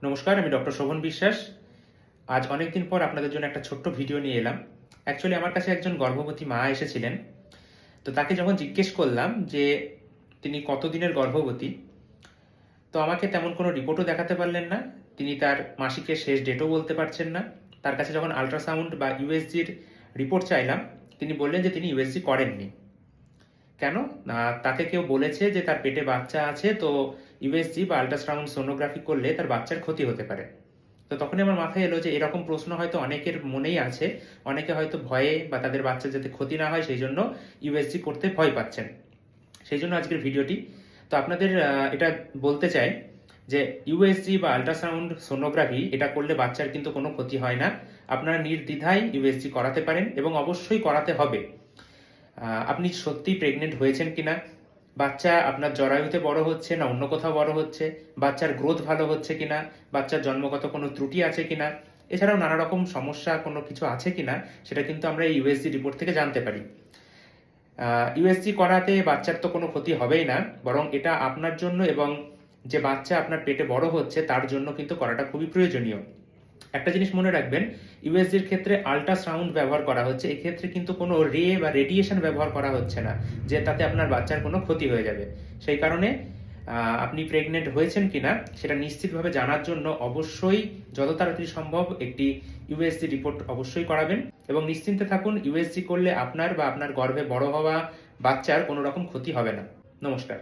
নমস্কার, আমি ডক্টর শোভন বিশ্বাস। আজ অনেকদিন পর আপনাদের জন্য একটা ছোট্ট ভিডিও নিয়ে এলাম। অ্যাকচুয়ালি আমার কাছে একজন গর্ভবতী মা এসেছিলেন। তো তাকে যখন জিজ্ঞেস করলাম যে তিনি কতদিনের গর্ভবতী, তো আমাকে তেমন কোনো রিপোর্টও দেখাতে পারলেন না। তিনি তার মাসিকের শেষ ডেটও বলতে পারছেন না। তার কাছে যখন আল্ট্রাসাউন্ড বা ইউএসজির রিপোর্ট চাইলাম, তিনি বললেন যে তিনি ইউএসজি করেননি। কেন? না, তাকে কেউ বলেছে যে তার পেটে বাচ্চা আছে, তো ইউএসজি বা আল্ট্রাসাউন্ড সোনোগ্রাফি করলে তার বাচ্চার ক্ষতি হতে পারে। তো তখনই আমার মাথায় এলো যে এরকম প্রশ্ন হয়তো অনেকের মনেই আছে। অনেকে হয়তো ভয়ে বা তাদের বাচ্চার যাতে ক্ষতি না হয় সেই জন্য ইউএসজি করতে ভয় পাচ্ছেন। সেই জন্য আজকের ভিডিওটি। তো আপনাদের এটা বলতে চাই যে ইউএসজি বা আল্ট্রাসাউন্ড সোনোগ্রাফি এটা করলে বাচ্চার কিন্তু কোনো ক্ষতি হয় না। আপনারা নির্দ্বিধায় ইউএসজি করাতে পারেন এবং অবশ্যই করাতে হবে। আপনি সত্যিই প্রেগনেন্ট হয়েছেন কিনা, বাচ্চা আপনার জরায়ুতে বড় হচ্ছে না অন্য কোথাও বড় হচ্ছে, বাচ্চার গ্রোথ ভালো হচ্ছে কিনা, বাচ্চার জন্মগত কোনো ত্রুটি আছে কিনা, এছাড়াও নানা রকম সমস্যা কোনো কিছু আছে কিনা, সেটা কিন্তু আমরা এই ইউএসজি রিপোর্ট থেকে জানতে পারি। ইউএসজি করাতে বাচ্চার তো কোনো ক্ষতি হবেই না, বরং এটা আপনার জন্য এবং যে বাচ্চা আপনার পেটে বড় হচ্ছে তার জন্য কিন্তু করাটা খুবই প্রয়োজনীয়। একটা জিনিস মনে রাখবেন, ইউএসজির ক্ষেত্রে আল্ট্রাসাউন্ড ব্যবহার করা হচ্ছে, এক্ষেত্রে কিন্তু কোনো রে বা রেডিয়েশন ব্যবহার করা হচ্ছে না যে তাতে আপনার বাচ্চার কোনো ক্ষতি হয়ে যাবে। সেই কারণে আপনি প্রেগনেন্ট হয়েছেন কিনা সেটা নিশ্চিতভাবে জানার জন্য অবশ্যই যত তাড়াতাড়ি সম্ভব একটি ইউএসজি রিপোর্ট অবশ্যই করাবেন এবং নিশ্চিন্তে থাকুন, ইউএসজি করলে আপনার বা আপনার গর্ভে বড় হওয়া বাচ্চার কোনো রকম ক্ষতি হবে না। নমস্কার।